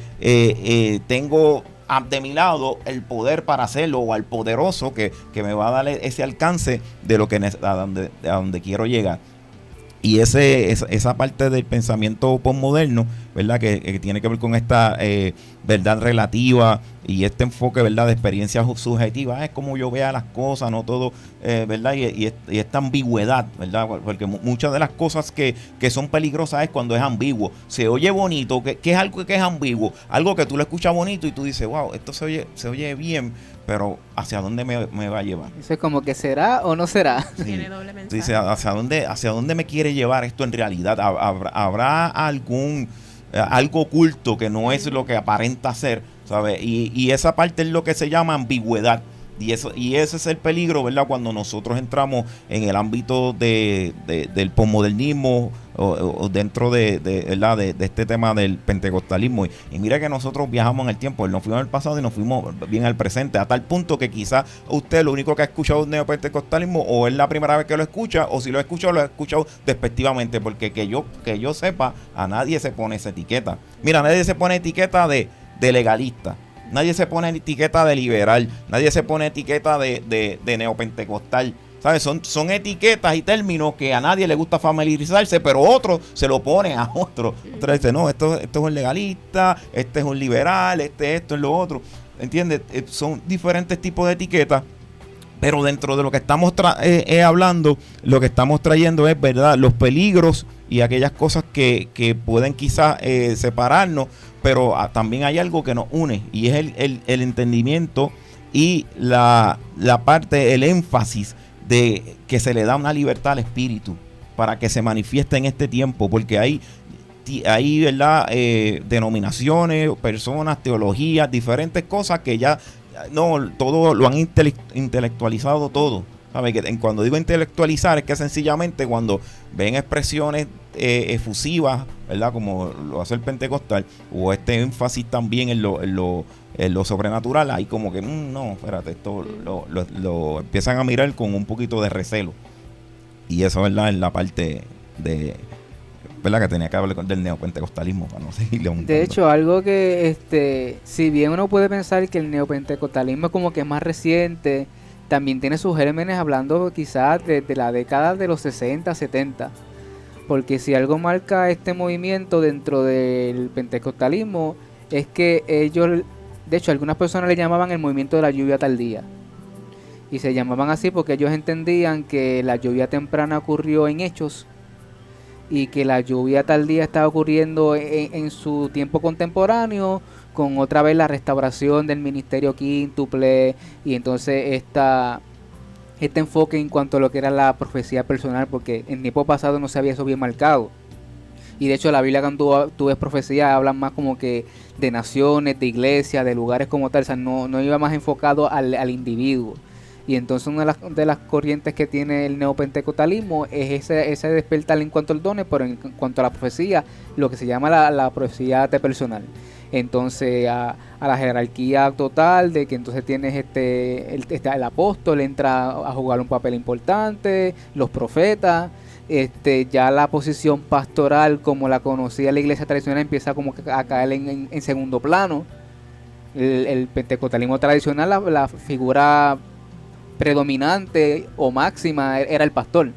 tengo de mi lado el poder para hacerlo, o al poderoso que me va a dar ese alcance de lo que a donde quiero llegar. Y esa parte del pensamiento postmoderno, ¿verdad?, que tiene que ver con esta verdad relativa y este enfoque, ¿verdad?, de experiencia subjetiva, es como yo vea las cosas, no todo, ¿verdad? Y esta ambigüedad, ¿verdad? Porque muchas de las cosas que son peligrosas es cuando es ambiguo. Se oye bonito, que es algo que es ambiguo, algo que tú lo escuchas bonito y tú dices, wow, esto se oye bien, pero ¿hacia dónde me va a llevar? Eso es como que será o no será. Sí. Tiene doble mensaje. Dice, ¿hacia dónde me quiere llevar esto en realidad? ¿Habrá algo oculto que no es lo que aparenta ser, ¿sabes? Y esa parte es lo que se llama ambigüedad. Y ese es el peligro, ¿verdad?, cuando nosotros entramos en el ámbito del posmodernismo o dentro ¿verdad?, de este tema del pentecostalismo. Y mira que nosotros viajamos en el tiempo, nos fuimos al pasado y nos fuimos bien al presente, a tal punto que quizás usted lo único que ha escuchado un neopentecostalismo o es la primera vez que lo escucha, o si lo ha escuchado despectivamente, porque que yo sepa, a nadie se pone esa etiqueta. Mira, nadie se pone etiqueta de legalista. Nadie se pone etiqueta de liberal, nadie se pone etiqueta de neopentecostal, ¿sabes? Son etiquetas y términos que a nadie le gusta familiarizarse, pero otros se lo ponen a otro. Otro dice, no, esto es un legalista, este es un liberal, esto es lo otro. ¿Entiendes? Son diferentes tipos de etiquetas, pero dentro de lo que estamos hablando, lo que estamos trayendo es, ¿verdad?, los peligros y aquellas cosas que pueden quizás separarnos, pero también hay algo que nos une, y es el entendimiento y la parte, el énfasis de que se le da una libertad al espíritu para que se manifieste en este tiempo, porque hay ¿verdad? Denominaciones, personas, teologías, diferentes cosas que ya no, todo lo han intelectualizado todo. ¿Sabe? Cuando digo intelectualizar es que sencillamente cuando ven expresiones efusivas, ¿verdad? Como lo hace el pentecostal, o este énfasis también en lo sobrenatural, ahí como que no, espérate, esto lo empiezan a mirar con un poquito de recelo. Y eso, ¿verdad? Es la parte de, ¿verdad? Que tenía que hablar del neopentecostalismo para no seguirle aumentando. De hecho, algo que si bien uno puede pensar que el neopentecostalismo es como que es más reciente, también tiene sus gérmenes hablando quizás de la década de los 60, 70. Porque si algo marca este movimiento dentro del pentecostalismo es que ellos, de hecho, algunas personas le llamaban el movimiento de la lluvia tardía. Y se llamaban así porque ellos entendían que la lluvia temprana ocurrió en Hechos y que la lluvia tardía estaba ocurriendo en su tiempo contemporáneo, con otra vez la restauración del ministerio quíntuple y entonces este enfoque en cuanto a lo que era la profecía personal, porque en tiempo pasado no se había eso bien marcado. Y de hecho la Biblia, cuando tú ves profecía, hablan más como que de naciones, de iglesias, de lugares como tal, o sea, no iba más enfocado al individuo. Y entonces una de las corrientes que tiene el neopentecostalismo es ese despertar en cuanto al dones, pero en cuanto a la profecía, lo que se llama la profecía personal. Entonces a la jerarquía total de que entonces tienes el apóstol entra a jugar un papel importante, los profetas, ya la posición pastoral como la conocía la iglesia tradicional empieza como que a caer en segundo plano. El pentecostalismo tradicional, la figura predominante o máxima era el pastor,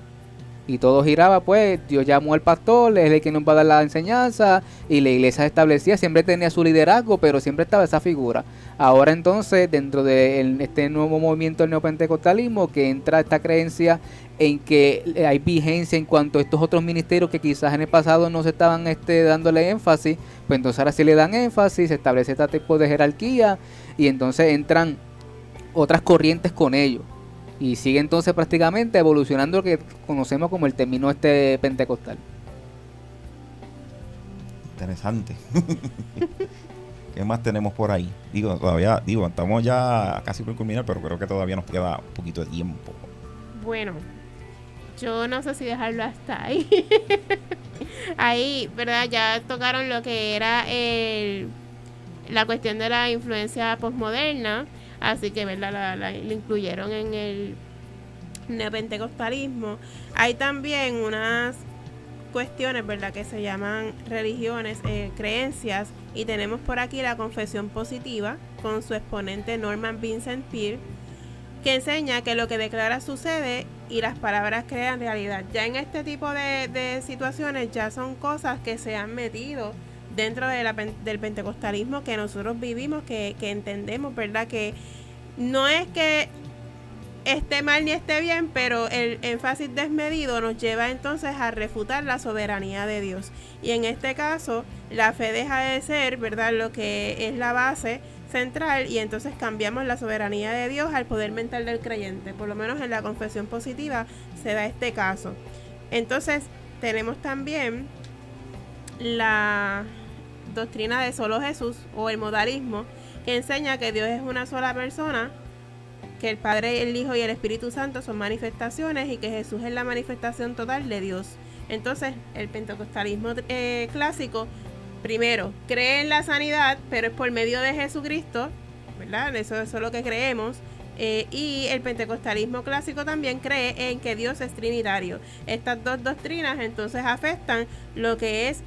y todo giraba, pues Dios llamó al pastor, es el que nos va a dar la enseñanza, y la iglesia se establecía, siempre tenía su liderazgo, pero siempre estaba esa figura. Ahora entonces, dentro de este nuevo movimiento del neopentecostalismo, que entra esta creencia en que hay vigencia en cuanto a estos otros ministerios que quizás en el pasado no se estaban dándole énfasis, pues entonces ahora sí le dan énfasis, se establece este tipo de jerarquía, y entonces entran otras corrientes con ellos, y sigue entonces prácticamente evolucionando lo que conocemos como el término pentecostal. Interesante. ¿Qué más tenemos por ahí? Todavía estamos ya casi por culminar, pero creo que todavía nos queda un poquito de tiempo. Bueno, yo no sé si dejarlo hasta ahí. Ahí, ¿verdad? Ya tocaron lo que era la cuestión de la influencia posmoderna. Así que, ¿verdad? La incluyeron en el neopentecostalismo. Hay también unas cuestiones, ¿verdad?, que se llaman religiones, creencias, y tenemos por aquí la confesión positiva con su exponente Norman Vincent Peale, que enseña que lo que declara sucede y las palabras crean realidad. Ya en este tipo de situaciones ya son cosas que se han metido dentro del pentecostalismo que nosotros vivimos, que entendemos, ¿verdad? Que no es que esté mal ni esté bien, pero el énfasis desmedido nos lleva entonces a refutar la soberanía de Dios. Y en este caso, la fe deja de ser, ¿verdad?, lo que es la base central, y entonces cambiamos la soberanía de Dios al poder mental del creyente. Por lo menos en la confesión positiva se da este caso. Entonces, tenemos también la doctrina de solo Jesús, o el modalismo, que enseña que Dios es una sola persona, que el Padre, el Hijo y el Espíritu Santo son manifestaciones, y que Jesús es la manifestación total de Dios. Entonces, el pentecostalismo clásico, primero, cree en la sanidad, pero es por medio de Jesucristo, ¿verdad? Eso es lo que creemos. Y el pentecostalismo clásico también cree en que Dios es trinitario. Estas dos doctrinas entonces afectan lo que es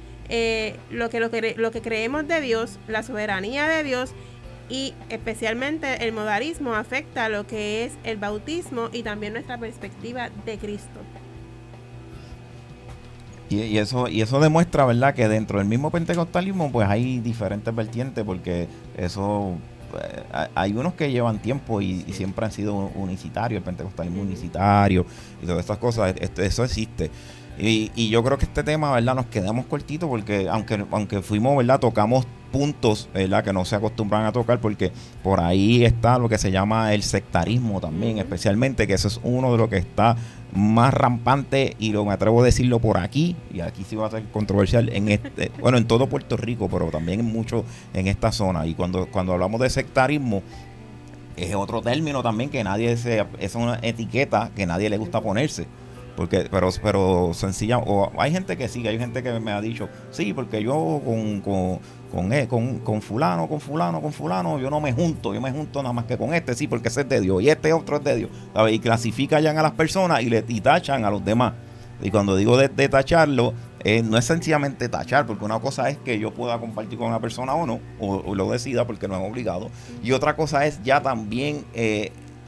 lo que creemos de Dios, la soberanía de Dios, y especialmente el modalismo afecta lo que es el bautismo y también nuestra perspectiva de Cristo. Y eso demuestra, ¿verdad?, que dentro del mismo pentecostalismo pues hay diferentes vertientes, porque eso hay unos que llevan tiempo y siempre han sido unicitarios, el pentecostalismo unicitario y todas estas cosas, eso existe. Y yo creo que este tema, ¿verdad?, nos quedamos cortitos, porque aunque fuimos, ¿verdad?, tocamos puntos, ¿verdad?, que no se acostumbran a tocar, porque por ahí está lo que se llama el sectarismo también, especialmente, que eso es uno de los que está más rampante, y me atrevo a decirlo por aquí, y aquí sí va a ser controversial, bueno, en todo Puerto Rico, pero también mucho en esta zona. Y cuando hablamos de sectarismo, es otro término también que es una etiqueta que nadie le gusta ponerse. Porque, pero sencilla, o hay gente que sí, hay gente que me ha dicho, sí, porque yo con fulano, yo no me junto, yo me junto nada más que con este, sí, porque ese es de Dios, y este otro es de Dios, ¿sabes? Y clasifican a las personas y tachan a los demás. Y cuando digo de tacharlo, no es sencillamente tachar, porque una cosa es que yo pueda compartir con una persona o no, o lo decida, porque no es obligado, y otra cosa es ya también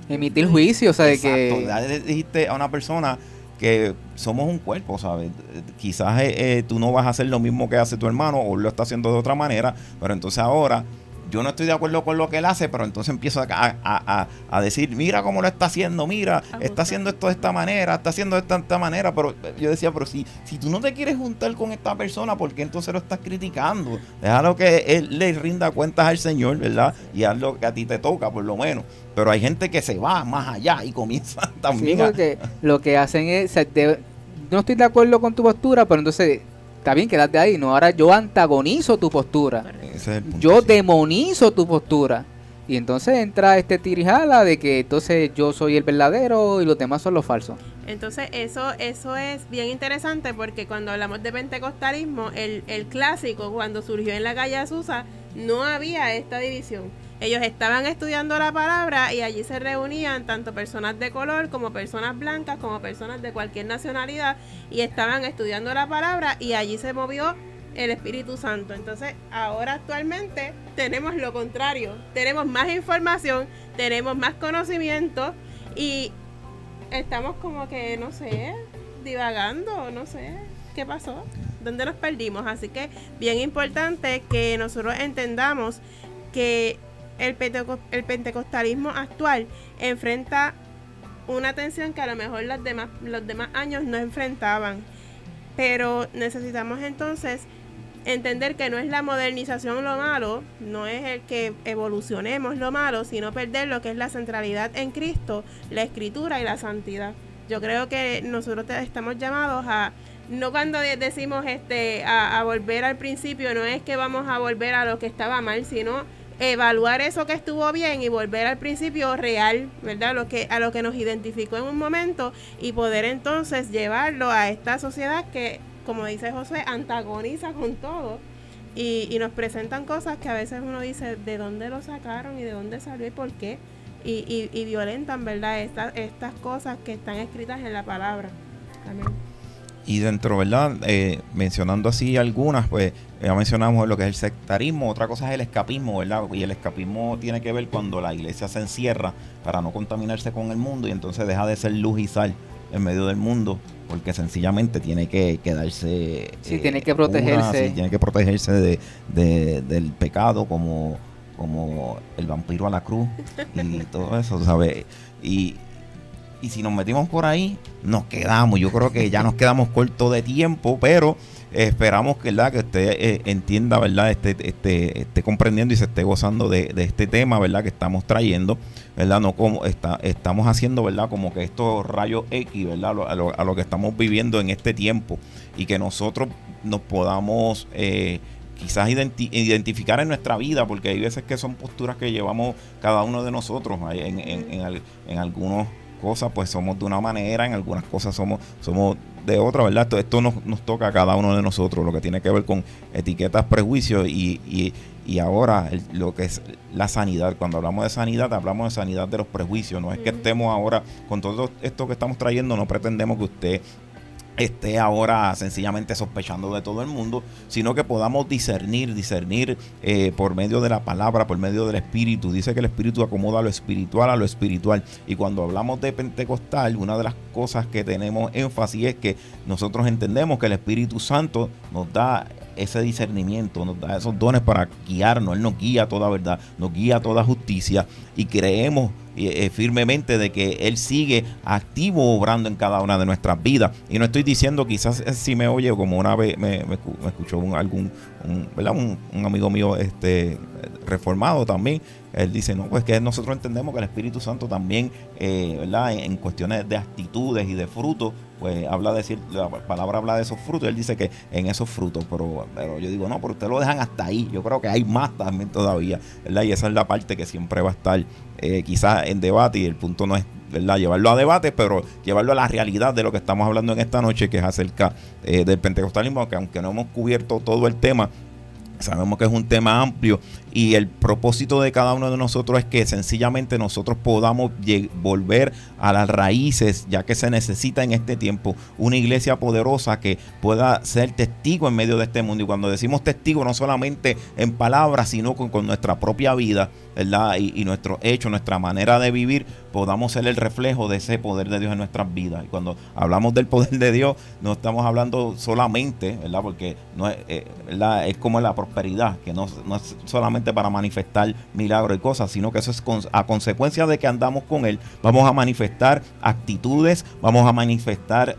emitir juicio, o sea, exacto, de que ya le dijiste a una persona que somos un cuerpo, ¿sabes? Quizás tú no vas a hacer lo mismo que hace tu hermano, o lo está haciendo de otra manera, pero entonces ahora yo no estoy de acuerdo con lo que él hace, pero entonces empiezo a decir, mira cómo lo está haciendo, mira, está haciendo esto de esta manera, está haciendo esto de esta manera. Pero yo decía, pero si tú no te quieres juntar con esta persona, ¿por qué entonces lo estás criticando? Déjalo que él le rinda cuentas al Señor, ¿verdad? Y haz lo que a ti te toca, por lo menos. Pero hay gente que se va más allá y comienza también sí, porque lo que hacen es, no estoy de acuerdo con tu postura, pero entonces está bien, quédate ahí. No, ahora yo antagonizo tu postura. Ese es el punto, Yo sí. demonizo tu postura. Y entonces entra este tirijala de que entonces yo soy el verdadero y los demás son los falsos. Entonces eso es bien interesante, porque cuando hablamos de pentecostalismo, el clásico, cuando surgió en la calle Azusa, no había esta división. Ellos estaban estudiando la palabra y allí se reunían tanto personas de color como personas blancas, como personas de cualquier nacionalidad, y estaban estudiando la palabra, y allí se movió el Espíritu Santo. Entonces ahora actualmente tenemos lo contrario, tenemos más información, tenemos más conocimiento, y estamos como que, no sé, divagando, no sé qué pasó, dónde nos perdimos. Así que bien importante que nosotros entendamos que el pentecostalismo actual enfrenta una tensión que a lo mejor los demás años no enfrentaban, pero necesitamos entonces entender que no es la modernización lo malo, no es el que evolucionemos lo malo, sino perder lo que es la centralidad en Cristo, la Escritura y la santidad. Yo creo que nosotros estamos llamados a, no cuando decimos a volver al principio, no es que vamos a volver a lo que estaba mal, sino evaluar eso que estuvo bien y volver al principio real, ¿verdad? A lo que nos identificó en un momento, y poder entonces llevarlo a esta sociedad que, como dice Josué, antagoniza con todo, y nos presentan cosas que a veces uno dice, ¿de dónde lo sacaron y de dónde salió y por qué? Y violentan, ¿verdad? Estas cosas que están escritas en la palabra. Amén. Y dentro, ¿verdad? Mencionando así algunas, pues ya mencionamos lo que es el sectarismo. Otra cosa es el escapismo, ¿verdad? Y el escapismo tiene que ver cuando la iglesia se encierra para no contaminarse con el mundo, y entonces deja de ser luz y sal en medio del mundo, porque sencillamente tiene que quedarse... Sí, tiene que protegerse. Sí, tiene que protegerse del pecado, como el vampiro a la cruz y todo eso, ¿sabes? Y si nos metimos por ahí, nos quedamos. Yo creo que ya nos quedamos cortos de tiempo, pero esperamos que usted entienda, ¿verdad? Esté comprendiendo y se esté gozando de este tema, ¿verdad? Que estamos trayendo, ¿verdad? No como estamos haciendo, ¿verdad? Como que estos rayos X, ¿verdad? A lo que estamos viviendo en este tiempo, y que nosotros nos podamos quizás identificar en nuestra vida, porque hay veces que son posturas que llevamos cada uno de nosotros. En algunas cosas pues somos de una manera, en algunas cosas somos de otra, ¿verdad? Esto nos toca a cada uno de nosotros, lo que tiene que ver con etiquetas, prejuicios y ahora lo que es la sanidad. Cuando hablamos de sanidad de los prejuicios. No es que estemos ahora con todo esto que estamos trayendo, no pretendemos que usted esté ahora sencillamente sospechando de todo el mundo, sino que podamos discernir por medio de la palabra, por medio del Espíritu. Dice que el Espíritu acomoda lo espiritual a lo espiritual, y cuando hablamos de Pentecostal, una de las cosas que tenemos énfasis es que nosotros entendemos que el Espíritu Santo nos da ese discernimiento, nos da esos dones para guiarnos. Él nos guía a toda verdad, nos guía a toda justicia, y creemos firmemente de que Él sigue activo obrando en cada una de nuestras vidas. Y no estoy diciendo, quizás si me oye, como una vez me escuchó un amigo mío reformado también. Él dice, no, pues que nosotros entendemos que el Espíritu Santo también, ¿verdad? En cuestiones de actitudes y de frutos, pues habla de decir, la palabra habla de esos frutos. Él dice que en esos frutos, pero yo digo, no, pero ustedes lo dejan hasta ahí. Yo creo que hay más también todavía, ¿verdad? Y esa es la parte que siempre va a estar quizás en debate, y el punto no es, ¿verdad?, llevarlo a debate, pero llevarlo a la realidad de lo que estamos hablando en esta noche, que es acerca del pentecostalismo, que aunque no hemos cubierto todo el tema, sabemos que es un tema amplio, y el propósito de cada uno de nosotros es que sencillamente nosotros podamos volver a las raíces, ya que se necesita en este tiempo una iglesia poderosa que pueda ser testigo en medio de este mundo. Y cuando decimos testigo, no solamente en palabras, sino con nuestra propia vida, ¿verdad? Y nuestro hecho, nuestra manera de vivir, podamos ser el reflejo de ese poder de Dios en nuestras vidas. Y cuando hablamos del poder de Dios, no estamos hablando solamente, ¿verdad? Porque no es, ¿verdad?, es como la prosperidad, que no es solamente para manifestar milagros y cosas, sino que eso es a consecuencia de que andamos con Él. Vamos a manifestar actitudes, vamos a manifestar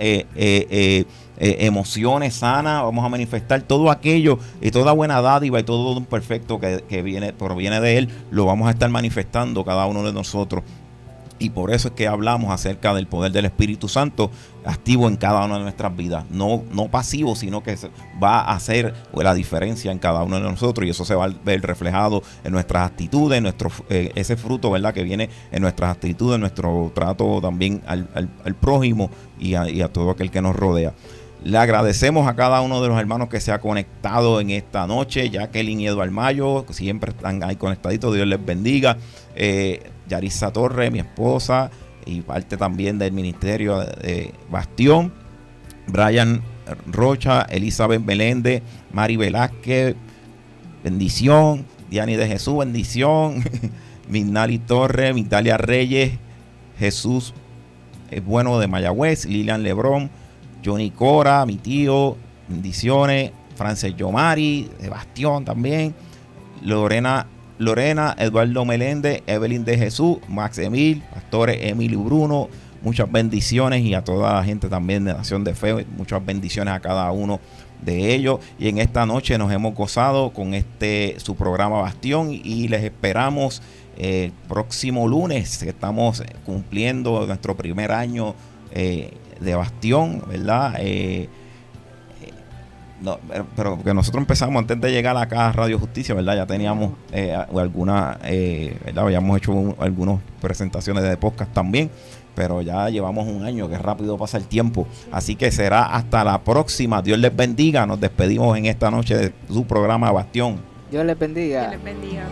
emociones sanas, vamos a manifestar todo aquello y toda buena dádiva y todo don perfecto que proviene de Él, lo vamos a estar manifestando cada uno de nosotros. Y por eso es que hablamos acerca del poder del Espíritu Santo activo en cada una de nuestras vidas, no pasivo, sino que va a hacer la diferencia en cada uno de nosotros, y eso se va a ver reflejado en nuestras actitudes, ese fruto, ¿verdad?, que viene en nuestras actitudes, en nuestro trato también al prójimo y a todo aquel que nos rodea. Le agradecemos a cada uno de los hermanos que se ha conectado en esta noche. Jacqueline y Eduardo Mayo, siempre están ahí conectaditos, Dios les bendiga. Yarisa Torre, mi esposa, y parte también del ministerio de Bastión. Brian Rocha, Elizabeth Meléndez, Mari Velázquez, bendición. Diani de Jesús, bendición. Mignali Torre, Migdalia Reyes, Jesús es bueno de Mayagüez, Lilian Lebrón, Johnny Cora, mi tío, bendiciones. Frances Yomari, de Bastión también. Lorena, Eduardo Meléndez, Evelyn de Jesús, Max Emil, pastores Emilio Bruno, muchas bendiciones, y a toda la gente también de Nación de Fe, muchas bendiciones a cada uno de ellos. Y en esta noche nos hemos gozado con su programa Bastión, y les esperamos el próximo lunes, que estamos cumpliendo nuestro primer año de Bastión, ¿verdad? No, pero que nosotros empezamos antes de llegar acá a Radio Justicia, ¿verdad? Ya teníamos ¿verdad? Habíamos hecho algunas presentaciones de podcast también, pero ya llevamos un año, que rápido pasa el tiempo. Así que será hasta la próxima. Dios les bendiga. Nos despedimos en esta noche de su programa Bastión. Dios les bendiga. Dios les bendiga.